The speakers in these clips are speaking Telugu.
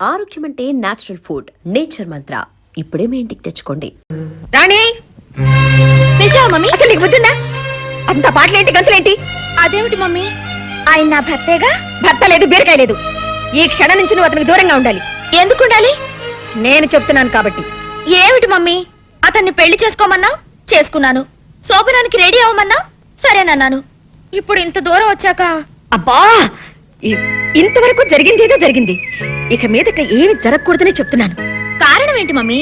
ఆరోగ్యం అంటే నేచురల్ ఫుడ్. నేచర్ మంత్ర ఇప్పుడే మీ ఇంటికి తెచ్చుకోండి. రాణి పిలిచావా మమ్మీ? అసలు నీకు బుద్ధిందా? అంత పాటలేంటి గంతులేంటి? అదేమిటి మమ్మీ, ఆయన నా భర్తేగా. భర్త లేదు, బీరకాయ లేదు. ఈ క్షణం నుంచి నువ్వు అతనికి దూరంగా ఉండాలి. ఎందుకు ఉండాలి? నేను చెప్తున్నాను కాబట్టి. ఏమిటి మమ్మీ, అతన్ని పెళ్లి చేసుకోమన్నా చేసుకున్నాను, శోభనానికి రెడీ అవ్వమన్నా సరేనన్నాను. ఇప్పుడు ఇంత దూరం వచ్చాక అబ్బా, ఇంతవరకు జరిగింది ఏదో జరిగింది. ఇక మీదట ఏమి జరగకూడదని చెప్తున్నాను. కారణం ఏంటి మమ్మీ?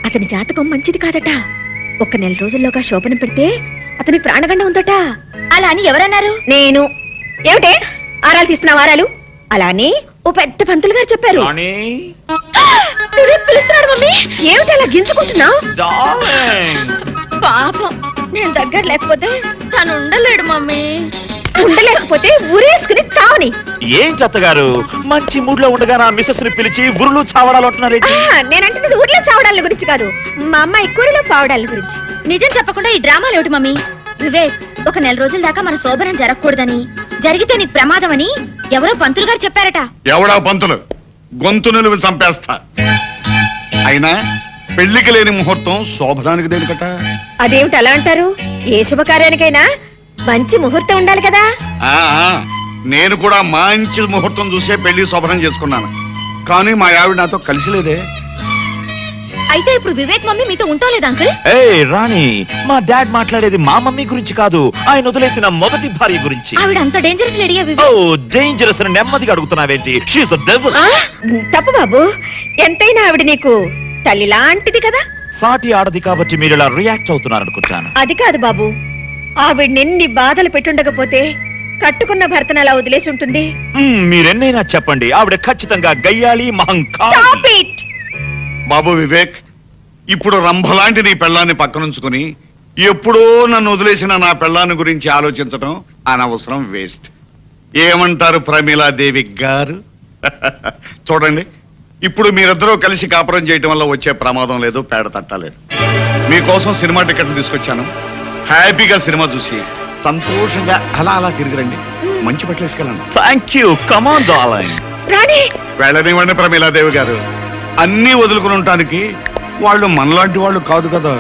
అతని జాతకం మంచిది కాదట. 1 నెల రోజుల్లోగా శోభనం పెడితే అతని ప్రాణగండం ఉందట. అలా అని ఎవరన్నారు? నేను. ఏమిటే ఆరాలు తీస్తున్నావు? ఆరాలు అలా అని ఓ పెద్ద పంతులు గారు చెప్పారు. పిలుస్తున్నాడు మమ్మీ. ఏమిటి అలా గింజుకుంటున్నావు? పాపం, నేను దగ్గర లేకపోతే తను ఉండలేడు మమ్మీ. ఉండలేకపోతే ఊరేసుకుని చావని. ఏం చెత్తగారు, మంచి మూడ్ లో ఉండగా నా మిస్సెస్ ని పిలిచి ఊర్లు చావడాలు అంటున్నారు. నేనంటున్నది ఊర్లో చావడాల గురించి కాదు, మా అమ్మాయి కూరలో చావడాల గురించి. నిజం చెప్పకుండా ఈ డ్రామాలు ఏమిటి మమ్మీ? వివేక్, 1 నెల రోజుల దాకా మన శోభనం జరగకూడదని, జరిగితే నీకు ప్రమాదం అని ఎవరో పంతులు గారు చెప్పారట. ఎవడా పంతులు? గొంతు నిలువు చంపేస్తా. అయినా పెళ్లికి లేని ముహూర్తం శోభనానికి దేనికట? అదేమిటి అలా అంటారు? ఏ శుభకార్యానికైనా మంచి ముహూర్తం ఉండాలి కదా. నేను కూడా మంచి ముహూర్తం చూసే పెళ్లి శోభనం చేసుకున్నాను, కానీ మా ఆవిడ నాతో కలిసి లేదే. అయితే ఇప్పుడు వివేక్ మమ్మీ మీతో ఉంటోలేదు అంకుల్? ఏయ్ రాణి, మా డాడ్ మాట్లాడేది మా మమ్మీ గురించి కాదు, ఆయన వదిలేసిన మొదటి భార్య గురించి. ఆవిడ అంత డేంజరస్ లేడీయా వివేక్? ఓ డేంజరస్ అని నెమ్మదిగా అడుగుతున్నావేంటి? She is a devil. తప్పు బాబు, ఎంతైనా ఆవిడ నీకు తల్లి లాంటిది కదా. సాటి ఆడది కాబట్టి మీరు ఇలా రియాక్ట్ అవుతున్నారు అనుకుంటాను. అది కాదు బాబు, ఆవిడ నిన్ని బాధలు పెట్టుండకపోతే కట్టుకున్న భర్తను అలా వదిలేసి ఉంటుంది? మీరెన్నైనా చెప్పండి, ఆవిడ ఖచ్చితంగా గయ్యాళి మహంకాళి. Stop it! బాబు వివేక్, ఇప్పుడు రంభలాంటి నీ పెళ్ళాన్ని పక్కనుంచుకుని ఎప్పుడో నన్ను వదిలేసిన నా పెళ్ళాన్ని గురించి ఆలోచించడం అనవసరం, వేస్ట్. ఏమంటారు ప్రమీలాదేవి గారు? చూడండి, ఇప్పుడు మీరిద్దరూ కలిసి కాపురం చేయటం వల్ల వచ్చే ప్రమాదం లేదు, పేడ తట్టలేదు. మీకోసం సినిమా టికెట్లు తీసుకొచ్చాను. హ్యాపీగా సినిమా చూసి సంతోషంగా అలా అలా తిరిగిరండి. మంచి బట్టలు వేసుకెళ్ళండి. Thank you. Come on darling. వెళ్ళనివ్వండి ప్రమీలాదేవి గారు, అన్నీ వదులుకుని ఉండటానికి వాళ్ళు మనలాంటి వాళ్ళు కాదు కదా.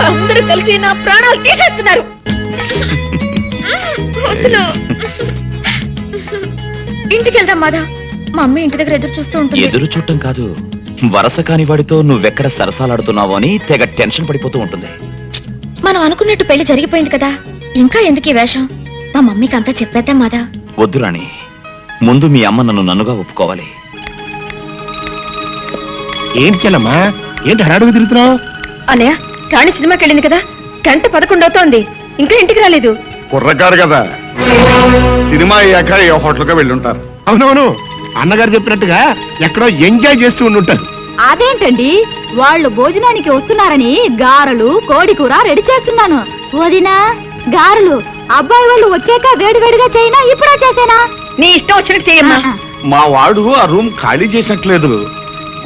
అందరూ కలిసి నా ప్రాణాలు తీసేస్తున్నారు. ఇంటికి వెళ్దాం మాధవ్, మా అమ్మ ఇంటి దగ్గర ఎదురు చూస్తూ ఉంటుంది. ఎదురు చూడటం కాదు, వరస కాని వాడితో నువ్వెక్కడ సరసాలాడుతున్నావో అని తెగ టెన్షన్ పడిపోతూ ఉంటుంది. మనం అనుకున్నట్టు పెళ్లి జరిగిపోయింది కదా, ఇంకా ఎందుకు ఈ వేషం? మా మమ్మీకి అంతా చెప్పేద్దాం మాధవ్. వద్దు రాణి, ముందు మీ అమ్మ నన్నుగా ఒప్పుకోవాలి. ఏంటి చెల్లమ్మా, ఏంటి హడాడుగు తిరుగుతున్నావు? అన్నయ్య, రాణి సినిమాకి వెళ్ళింది కదా, 11 అవుతోంది, ఇంకా ఇంటికి రాలేదు. కుర్రకారు కదా, సినిమా అయ్యాక ఏ హోటల్గా వెళ్ళుంటారు. అవునవును, అన్నగారు చెప్పినట్టుగా ఎక్కడో ఎంజాయ్ చేస్తూ ఉండుంటారు. అదేంటండి, వాళ్ళు భోజనానికి వస్తున్నారని గారెలు కోడి కూర రెడీ చేస్తున్నాను. వదినా, గారెలు అబ్బాయి వాళ్ళు వచ్చాక వేడివేడిగా చేయనా, ఇప్పుడే చేసేనా? నీ ఇష్టం వచ్చినట్టు చేయమ్మా. మా వాడు ఆ రూమ్ ఖాళీ చేసినట్లేదు,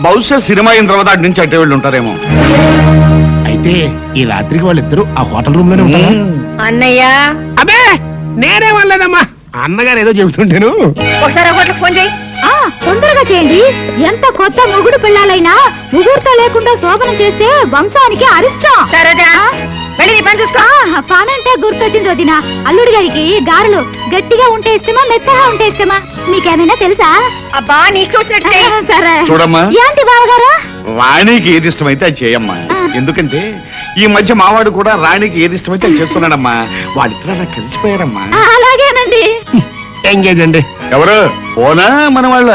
బహుశా సినిమా అయిన తర్వాత అటు నుంచి అట్టే వెళ్ళి ఉంటారేమో. అయితే ఈ రాత్రికి వాళ్ళిద్దరూ ఆ హోటల్ రూమ్ లోనే ఉంటారా? అన్నయ్య, అబ్బే నేనే వాళ్ళదమ్మా, అన్నగారు ఏదో చెబుతుంటేను. ఒకసారి హోటల్ ఫోన్ చేయి. తొందరగా చేయండి. ఎంత కొత్త మొగుడు పిల్లలైనా ముహూర్తం లేకుండా శోభనం చేస్తే వంశానికి అరిష్టం. సరేదా, వెళ్ళి నీ పని చూసుకో. పానంటే గుర్తొచ్చింది వదినా, అల్లుడి గారికి గారెలు గట్టిగా ఉంటే ఇష్టమా, మెత్తగా ఉంటే ఇష్టమా? మీకేమైనా తెలుసా? అబ్బా, నీ ఇష్టం వచ్చినట్టు చేయి. సరే చూడమ్మా, ఏంటి బావగారు? రాణికి ఏది ఇష్టమైతే అది చేయమ్మా. ఎందుకంటే ఈ మధ్య మావాడు కూడా రాణికి ఏది ఇష్టమైతే అది చేస్తున్నాడమ్మా. వాళ్ళిద్దరూ అలా కలిసిపోయారమ్మా. అలాగేనండి. ఎంగేజ్ అండి. ఎవరు ఓనా మన వాళ్ళ?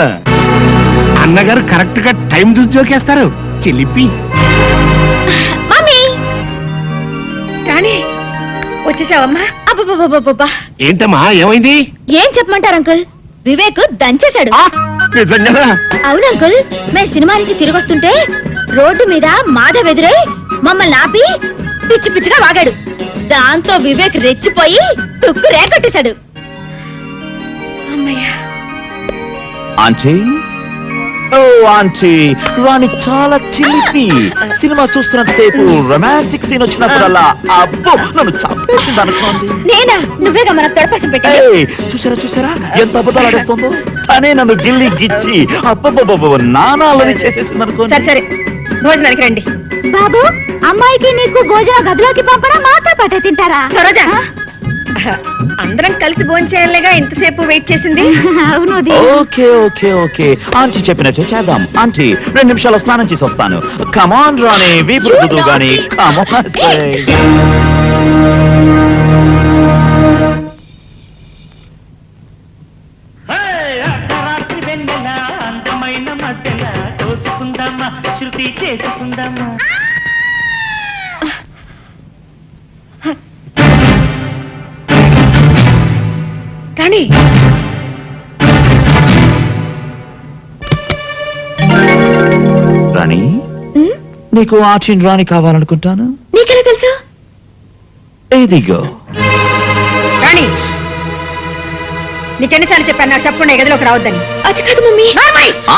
అన్నగారు కరెక్ట్ గా టైం చూసి జోకేస్తారు. చిలిపి. మమ్మీ, రాణి వచ్చేసావమ్మా? అబ్బబ్బబ్బబ్బబ్బా, ఏంటమ్మా ఏమైంది? ఏం చెప్పమంటారు అంకుల్, వివేక్ దంచేశాడు. నిజంగా? అవును అంకుల్, మేము సినిమా నుంచి తిరిగి వస్తుంటే రోడ్డు మీద మాధవ్ ఎదురై మమ్మల్ని ఆపి పిచ్చి పిచ్చిగా వాగాడు. దాంతో వివేక్ రెచ్చిపోయి తుక్కు రేకొట్టేశాడు. ఆంటీ, ఓ ఆంటీ, రాణి చాలా చిలిపి. సినిమా చూస్తున్నంతసేపు రొమాంటిక్ సీన్ వచ్చినప్పుడల్లా అబ్బో నన్ను చంపేసింది అనుకోండి. నేనా? నువ్వేగా మన తొడపసి పెట్టా. ఏయ్, చూసారా ఎంత అబద్ధాలు ఆడేస్తుందో. తనే నన్ను గిల్లి గిచ్చి అబ్బబ్బబ్బ నానాలని చేసేసింది అనుకోండి. సరే సరే, భోజనానికి రండి. బాబు, అమ్మాయికి నీకు భోజన గదిలోకి పంపడం మాతో పాటే తింటారా? సరోజా, అందరం కలిసి భోజనం చేయాలిగా ఇంతసేపు వెయిట్ చేసింది. అవును అది. ఓకే ఓకే ఓకే ఆంటీ చెప్పినట్టు చేద్దాం. ఆంటీ 2 నిమిషాలు స్నానం చేసి వస్తాను. కమాన్ రాణి, వీపుడు కుదురు గాని కమాన్. అర్ధరాత్రి వెన్నెల అందమైన మధ్యల తోసుకుందామా, శృతి చేసుకుందామా. రాణి, రాణి, నీకు ఆచిన్ రాణి కావాలనుకుంటాను. నీకెలా తెలుసు? ఏదిగో. రాణి, నీకెన్నిసార్లు చెప్పాను నాకు చెప్పకుండా గదిలోకి రావద్దని? అది కాదు మమ్మీ.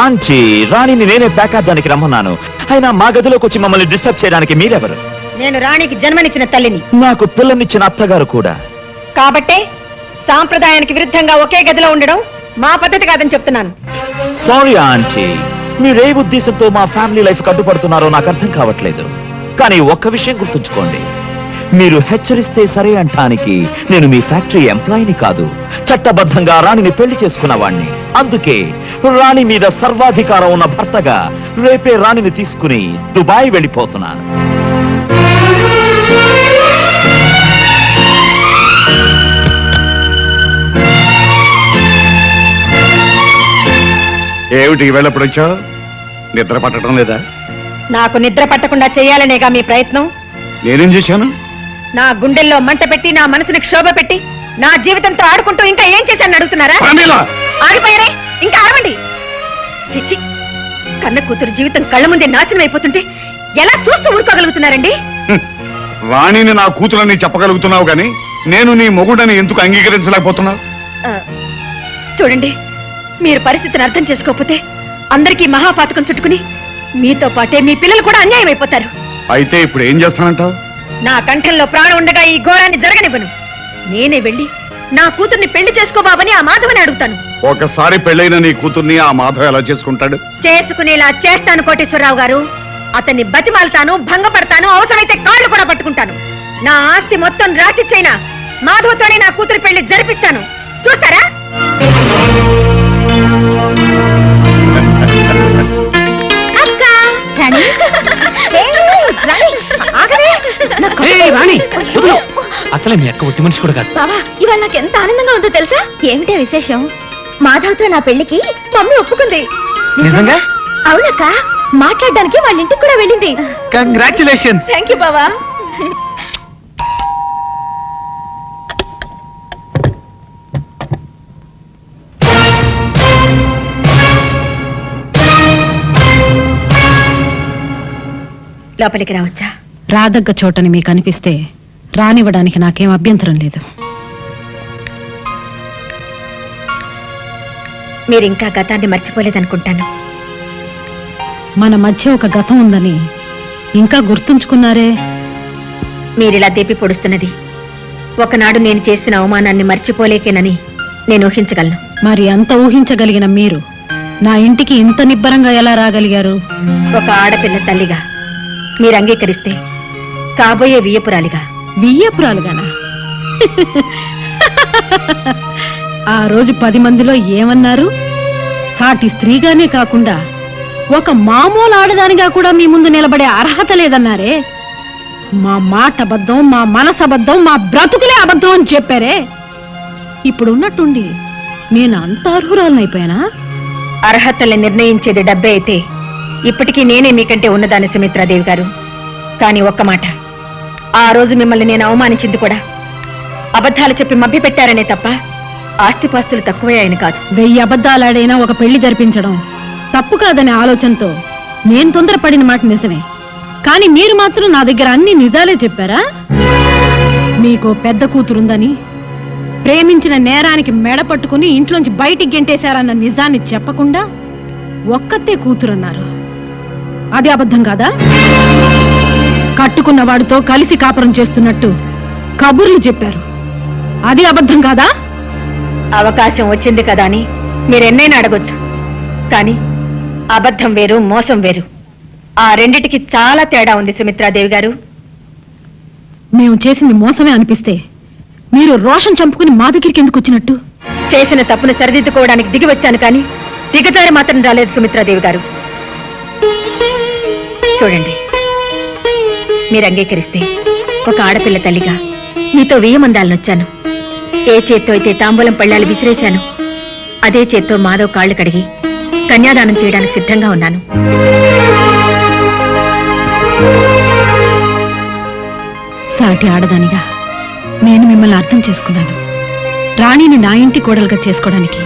ఆంటీ, రాణిని నేనే ప్యాకాజానికి రమ్మన్నాను. అయినా మా గదిలోకి వచ్చి మమ్మల్ని డిస్టర్బ్ చేయడానికి మీరెవరు? నేను రాణికి జన్మనిచ్చిన తల్లిని. నాకు పిల్లనిచ్చిన అత్తగారు కూడా. కాబట్టే సాంప్రదాయానికి విరుద్ధంగా ఒకే గదిలో ఉండడం మా పద్ధతి కాదని చెప్తున్నాను. సారీ ఆంటీ, మీరే ఉద్దేశంతో మా ఫ్యామిలీ లైఫ్ అడ్డుపడుతున్నారో నాకు అర్థం కావట్లేదు. కానీ ఒక్క విషయం గుర్తుంచుకోండి, మీరు హెచ్చరిస్తే సరే అంటానికి నేను మీ ఫ్యాక్టరీ ఎంప్లాయీని కాదు, చట్టబద్ధంగా రాణిని పెళ్లి చేసుకున్నవాణ్ణి. అందుకే రాణి మీద సర్వాధికారం ఉన్న భర్తగా రేపే రాణిని తీసుకుని దుబాయ్ వెళ్ళిపోతున్నాను. ఏమిటి ఈవేళప్పుడు వచ్చావు? నిద్ర పట్టడం లేదా? నాకు నిద్ర పట్టకుండా చేయాలనేగా మీ ప్రయత్నం. నేనేం చేశాను? నా గుండెల్లో మంట పెట్టి, నా మనసుని క్షోభ పెట్టి, నా జీవితంతో ఆడుకుంటూ ఇంకా ఏం చేశానని అడుగుతున్నారా? ప్రమీల! ఆగిపోయారే, ఇంకా ఆడవండి. చిచ్చి, కన్న కూతురు జీవితం కళ్ళ ముందే నాశనం అయిపోతుంటే ఎలా చూస్తూ ఊరుకోగలుగుతున్నారండి? రాణిని నా కూతురని చెప్పగలుగుతున్నావు గాని నేను నీ మొగుడని ఎందుకు అంగీకరించలేకపోతున్నావు? ఆ, చూడండి, మీరు పరిస్థితిని అర్థం చేసుకోకపోతే అందరికీ మహాపాతకం చుట్టుకుని మీతో పాటే మీ పిల్లలు కూడా అన్యాయం అయిపోతారు. అయితే ఇప్పుడు ఏం చేస్తానంటావు? నా కంఠంలో ప్రాణం ఉండగా ఈ ఘోరాన్ని జరగనివ్వను. నేనే వెళ్ళి నా కూతుర్ని పెళ్లి చేసుకోబాబని ఆ మాధవని అడుగుతాను. ఒకసారి పెళ్ళైన నీ కూతుర్ని ఆ మాధవ్ ఎలా చేసుకుంటాడు? చేసుకునేలా చేస్తాను కోటేశ్వరరావు గారు. అతన్ని బతిమాలతాను, భంగపడతాను, అవసరమైతే కాళ్ళు కూడా పట్టుకుంటాను. నా ఆస్తి మొత్తం రాసిచ్చైనా మాధవతోనే నా కూతురు పెళ్లి జరిపిస్తాను. చూస్తారా? రాణి అసలే మీ అక్క ఒట్టి మనిషి కూడా కాదు. బాబా, ఇవాళ నాకు ఎంత ఆనందంగా ఉందో తెలుసా? ఏమిటే విశేషం? మాధవ్తో నా పెళ్లికి మమ్మీ ఒప్పుకుంది. నిజంగా? అవునక్క, మాట్లాడడానికి వాళ్ళ ఇంటికి కూడా వెళ్ళింది. కంగ్రాచులేషన్స్. థ్యాంక్ యూ బావా. లోపలికి రావచ్చా? రాదగ్గ చోటని మీకు అనిపిస్తే రానివ్వడానికి నాకేం అభ్యంతరం లేదు. మీరింకా గతాన్ని మర్చిపోలేదనుకుంటాను. మన మధ్య ఒక గతం ఉందని ఇంకా గుర్తుంచుకున్నారే. మీరిలా దేపి పొడుస్తున్నది ఒకనాడు నేను చేసిన అవమానాన్ని మర్చిపోలేకేనని నేను ఊహించగలను. మరి అంత ఊహించగలిగిన మీరు నా ఇంటికి ఇంత నిబ్బరంగా ఎలా రాగలిగారు? ఒక ఆడపిల్ల తల్లిగా మీరు అంగీకరిస్తే కాబోయే వియ్యపురాలిగా. బియ్యపురాలుగానా? ఆ రోజు 10 మందిలో ఏమన్నారు? సాటి స్త్రీగానే కాకుండా ఒక మామూలు ఆడదానిగా కూడా మీ ముందు నిలబడే అర్హత లేదన్నారే. మా మాట అబద్ధం, మా మనసు అబద్ధం, మా బ్రతుకులే అబద్ధం అని చెప్పారే. ఇప్పుడున్నట్టుండి నేను అంత అర్హురాలనైపోయానా? అర్హతల్ని నిర్ణయించేది డబ్బే అయితే ఇప్పటికీ నేనే మీకంటే ఉన్నదాన్ని సుమిత్రాదేవి గారు. కానీ ఒక్క మాట, ఆ రోజు మిమ్మల్ని నేను అవమానించింది కూడా అబద్ధాలు చెప్పి మభ్య పెట్టారనే తప్ప ఆస్తిపాస్తులు తక్కువే ఆయన కాదు. 1000 అబద్ధాలాడైనా ఒక పెళ్లి జరిపించడం తప్పు కాదనే ఆలోచనతో నేను తొందరపడిన మాట నిజమే. కానీ మీరు మాత్రం నా దగ్గర అన్ని నిజాలే చెప్పారా? మీకు పెద్ద కూతురుందని, ప్రేమించిన నేరానికి మెడ పట్టుకుని ఇంట్లోంచి బయటికి గెంటేశారన్న నిజాన్ని చెప్పకుండా ఒక్కతే కూతురన్నారు. అది అబద్ధం కాదా? కట్టుకున్న వాడితో కలిసి కాపురం చేస్తున్నట్టు కబుర్లు చెప్పారు. అది అబద్ధం కాదా? అవకాశం వచ్చింది కదా అని మీరెన్నైనా అడగొచ్చు, కానీ అబద్ధం వేరు, మోసం వేరు. ఆ రెండిటికి చాలా తేడా ఉంది సుమిత్రాదేవి గారు. మేము చేసింది మోసమే అనిపిస్తే మీరు రోషన్ చంపుకుని మా దగ్గరికి ఎందుకు వచ్చినట్టు? చేసిన తప్పును సరిదిద్దుకోవడానికి దిగి వచ్చాను, కానీ దిగజారి మాత్రం రాలేదు సుమిత్రాదేవి గారు. చూడండి, మీరు అంగీకరిస్తే ఒక ఆడపిల్ల తల్లిగా మీతో వేయమందాలను వచ్చాను. ఏ చేత్తో అయితే తాంబూలం పళ్ళాలు విసిరేశాను, అదే చేత్తో మాధవ్ కాళ్ళు కడిగి కన్యాదానం చేయడానికి సిద్ధంగా ఉన్నాను. సాటి ఆడదానిగా నేను మిమ్మల్ని అర్థం చేసుకున్నాను. రాణిని నా ఇంటి కోడలుగా చేసుకోవడానికి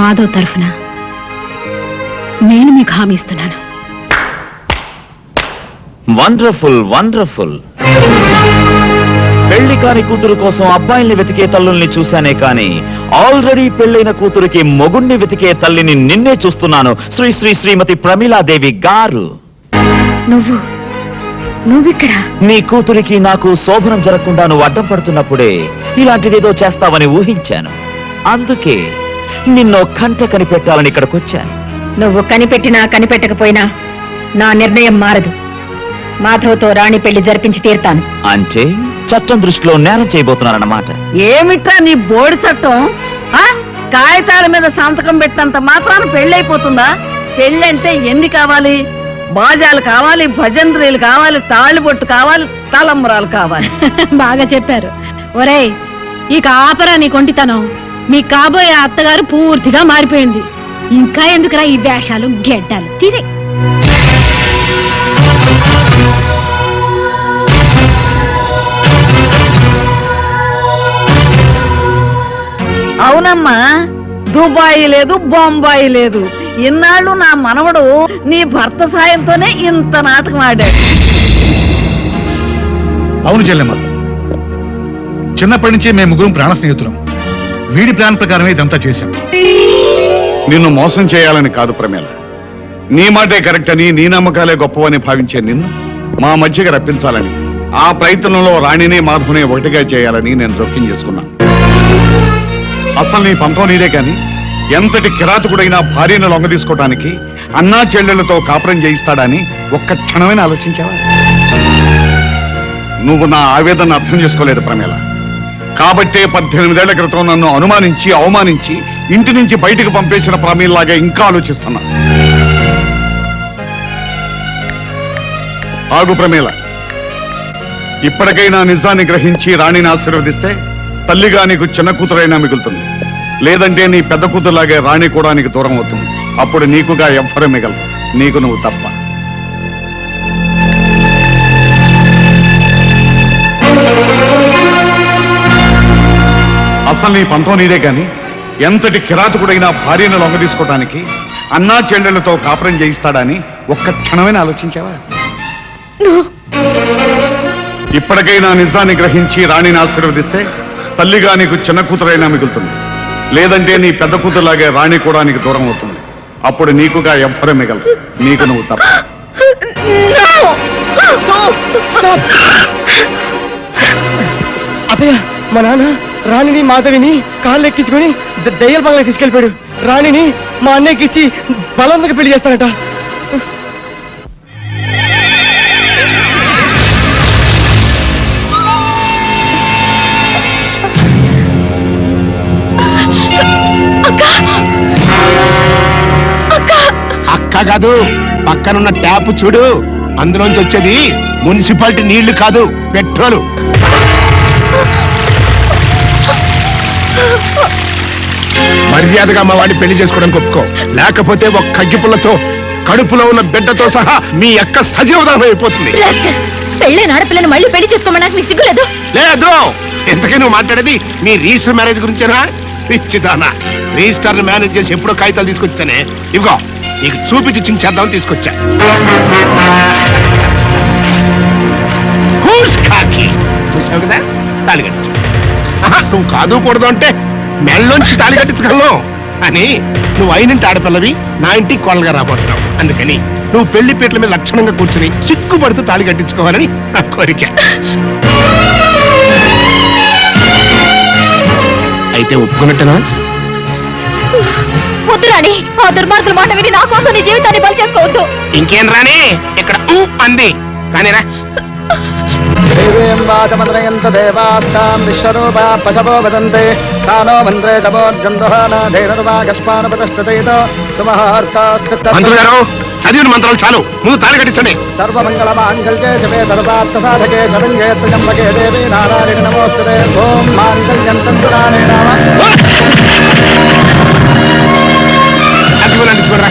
మాధవ్ తరఫున నేను మీకు హామీ ఇస్తున్నాను. Wonderful wonderful. పెళ్లి కాని కూతురు కోసం అబ్బాయిల్ని వెతికే తల్లుల్ని చూశానే కానీ ఆల్రెడీ పెళ్లైన కూతురికి మొగుణ్ణి వెతికే తల్లిని నిన్నే చూస్తున్నాను. శ్రీ శ్రీ శ్రీమతి ప్రమీలాదేవి గారు, నువ్విక్కడ నీ కూతురికి నాకు శోభనం జరగకుండా నువ్వు అడ్డం పడుతున్నప్పుడే ఇలాంటిదేదో చేస్తావని ఊహించాను. అందుకే నిన్నో కంట కనిపెట్టాలని ఇక్కడికొచ్చాను. నువ్వు కనిపెట్టినా కనిపెట్టకపోయినా నా నిర్ణయం మారదు. మాధవ్తో రాణి పెళ్లి జరిపించి తీరుతాను. అంటే చట్టం దృష్టిలో నేరం చేయబోతున్నారన్నమాట. ఏమిట్రా నీ బోడి చట్టం? కాగితాల మీద సంతకం పెట్టినంత మాత్రాన పెళ్ళైపోతుందా? పెళ్ళంటే ఎన్ని కావాలి? బాజాలు కావాలి, భజంత్రీలు కావాలి, తాళిబొట్టు కావాలి, తలంబరాలు కావాలి. బాగా చెప్పారు. ఒరేయ్, ఇక ఆపరా నీ కొంటితనం. మీ కాబోయే అత్తగారు పూర్తిగా మారిపోయింది. ఇంకా ఎందుకురా ఈ వేషాలు గెడ్డాలు? తీరే అవునమ్మా, దుబాయి లేదు, బొంబాయి లేదు. ఇన్నాళ్ళు నా మనవడు నీ భర్త సాయంతోనే ఇంత నాటకం ఆడాడు. అవును చెల్లెమ్మ, చిన్నప్పటి నుంచి మేము ముగ్గురం ప్రాణ స్నేహితులం. వీడి ప్లాన్ ప్రకారమే ఇదంతా చేశాం. నిన్ను మోసం చేయాలని కాదు ప్రమేల, నీ మాటే కరెక్ట్ అని, నీ నమ్మకాలే గొప్పవని భావించే నిన్ను మా మధ్యగా రప్పించాలని, ఆ ప్రయత్నంలో రాణిని మాధవుని ఒకటిగా చేయాలని నేను జోక్యం చేసుకున్నాను. అసలు నీ పంపం నీదే కాని ఎంతటి కిరాతకుడైనా భార్యను లొంగ తీసుకోవడానికి అన్నా చెల్లెళ్లతో కాపురం చేయిస్తాడని ఒక్క క్షణమైన ఆలోచించావా? నువ్వు నా ఆవేదన అర్థం చేసుకోలేదు ప్రమేల. కాబట్టే 18 ఏళ్ల క్రితం నన్ను అనుమానించి అవమానించి ఇంటి నుంచి బయటకు పంపేసిన ప్రమేల్లాగా ఇంకా ఆలోచిస్తున్నా. ఆగు ప్రమేల, ఇప్పటికైనా నిజాన్ని గ్రహించి రాణిని ఆశీర్వదిస్తే తల్లిగా నీకు చిన్న కూతురైనా మిగులుతుంది. లేదంటే నీ పెద్ద కూతురులాగే రాణి కూడా నీకు దూరం అవుతుంది. అప్పుడు నీకుగా ఎవ్వరూ మిగలదు, నీకు నువ్వు తప్ప. అసలు నీ పంతం నీదే కాని ఎంతటి కిరాతకుడైనా భార్యను లొంగ తీసుకోవడానికి అన్నా చెల్లెళ్లతో కాపురం చేయిస్తాడని ఒక్క క్షణమైన ఆలోచించావా? ఇప్పటికైనా నిజాన్ని గ్రహించి రాణిని ఆశీర్వదిస్తే తల్లిగా నీకు చిన్న కూతురైనా మిగులుతుంది. లేదంటే నీ పెద్ద కూతురులాగే రాణి కూడా నీకు దూరం అవుతుంది. అప్పుడు నీకుగా ఎవ్వరూ మిగలదు, నీకు నువ్వు తప్ప. అత్తయ్య, మా నాన్న రాణిని మాధవిని కాళ్ళు ఎక్కించుకొని దయ్యాల బంగ్లా తీసుకెళ్ళిపోయాడు. రాణిని మా అన్నయ్యకి ఇచ్చి బలవంతంగా పెళ్లి చేస్తానట. అక్క కాదు, పక్కనున్న ట్యాప్ చూడు, అందులోంచి వచ్చేది మున్సిపాలిటీ నీళ్లు కాదు, పెట్రోలు. మర్యాదగా మా వాడిని పెళ్లి చేసుకోవడానికి ఒప్పుకో, లేకపోతే ఒక కగ్గిపుల్లతో కడుపులో ఉన్న బిడ్డతో సహా మీ అక్క సజీవదానం అయిపోతుంది. పెళ్ళైన ఆడపిల్లని మళ్ళీ పెళ్లి చేసుకోమడానికి నీకు సిగ్గులేదు? లేదు. ఎంతకీ నువ్వు మాట్లాడేది మీ రిజిస్టర్ మ్యారేజ్ గురించేనా? పిచ్చిదానా, రిజిస్టర్ మేనేజ్ చేసి ఎప్పుడో కాగితాలు తీసుకొచ్చానే, ఇదిగో నీకు చూపించి చించేద్దామని తీసుకొచ్చా. చూసావు కదా, తాళి కట్టించు. నువ్వు కాదు కూడదు అంటే మెళ్ళలోంచి తాళి కట్టించగలను. కానీ నువ్వు అయినంటి ఆడపిల్లవి నా ఇంటికి కోళ్ళగా రాబోతున్నావు. అందుకని నువ్వు పెళ్లి పీటల మీద లక్షణంగా కూర్చుని సిగ్గుపడుతూ తాళి కట్టించుకోవాలని నా కోరిక. అయితే ఒప్పుకున్నట్టేనా? వద్దు రాణి, ఆ దుర్మార్గుల మాట విని నా కోసం నీ జీవితాన్ని బలి చేసుకోవద్దు. ఇంకేం రాని ఇక్కడ అంది కానీరా. దేవేంద్రయంత దేవాస్తాం విశ్వరూపా పశవో వదంతే తానో మంత్రే తమోర్గంధోనాధైర్వాగస్మానపతస్తేతో మంత్రులు గారు చదివిన మంత్రాలు చాలు, ముందు తాళి కట్టించండి. సర్వమంగళ మాంగళ్యే శివే సర్వార్థ సాధకే శరణ్యే త్ర్యంబకే దేవి నారాయణ నమోస్తుతే ఓం మాంగళ్యం తంతురాణే నామ. అదిగోనండి చూడరా.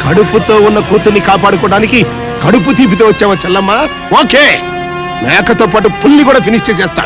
కడుపుతో ఉన్న కూతుర్ని కాపాడుకోవడానికి కడుపు తీపితో వచ్చావా చెల్లమ్మ? ఓకే, మేకతో పాటు పుల్లి కూడా ఫినిష్ చేసేస్తా.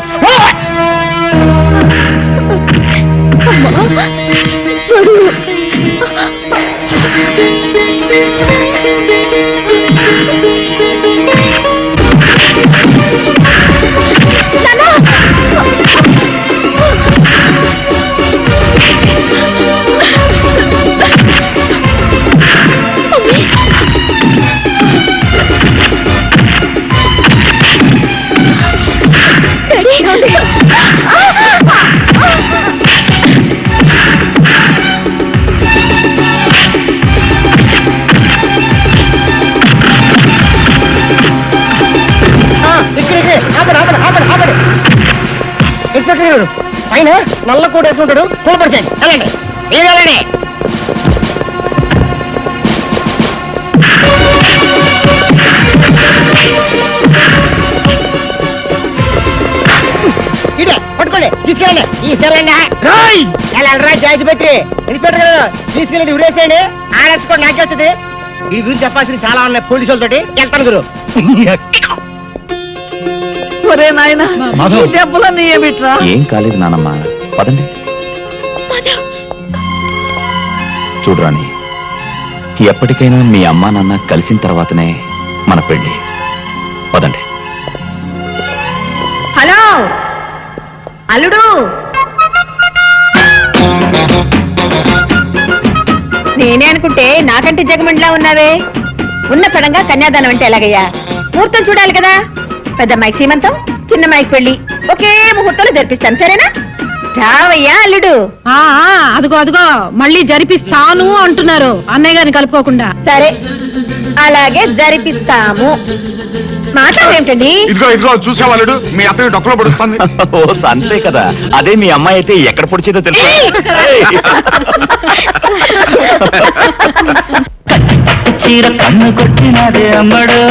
పైన నల్ల కోట వేసుకుంటాడు, కూలపరిచండి. వెళ్ళండి, మీరు వెళ్ళండి. ఇదే పట్టుకోండి, తీసుకెళ్ళండి. తీసుకెళ్ళండి వెళ్ళరా జాయిజ్ పెట్టి ఇన్స్పెక్టర్ గారు తీసుకెళ్ళండి, ఉరేసేయండి. ఆడేసుకోండి, నాకేస్తుంది. ఈ గురించి చెప్పాల్సింది చాలా ఉన్నాయి పోలీసు వాళ్ళతోటి. వెళ్తాను గురు. ఒరే నాయన, ఈ దెబ్బలన్నీ ఏమిట్రా? ఏం కాలేదు నానమ్మ, పదండి. చూడరాని, ఎప్పటికైనా మీ అమ్మా నాన్న కలిసిన తర్వాతనే మన పెళ్లి. పదండి. హలో అల్లుడు, నేనే అనుకుంటే నాకంటే జగమండిలా ఉన్నావే. ఉన్న పడంగా కన్యాదానం అంటే ఎలాగయ్యా? ముహూర్తం చూడాలి కదా. పెద్దమ్మాయికి సీమంతం, చిన్నమ్మాయికి పెళ్లి ఒకే ముహూర్తంలో జరిపిస్తాను, సరేనా? రావయ్యా అల్లుడు. అదిగో అదిగో మళ్ళీ జరిపిస్తాను అంటున్నారు అన్నయ్య గారిని కలుపుకోకుండా. సరే, అలాగే జరిపిస్తాము. మాట్లాడేమిటండి? ఇదిగో ఇదిగో చూసేవాళ్ళుడు మీ అత్తయ్య డొక్కలో పడుస్తుంది. ఓ అంతే కదా, అదే మీ అమ్మాయి అయితే ఎక్కడ పొడిచేదో తెలుసు. చీర కన్ను కొట్టినదే అమ్మడు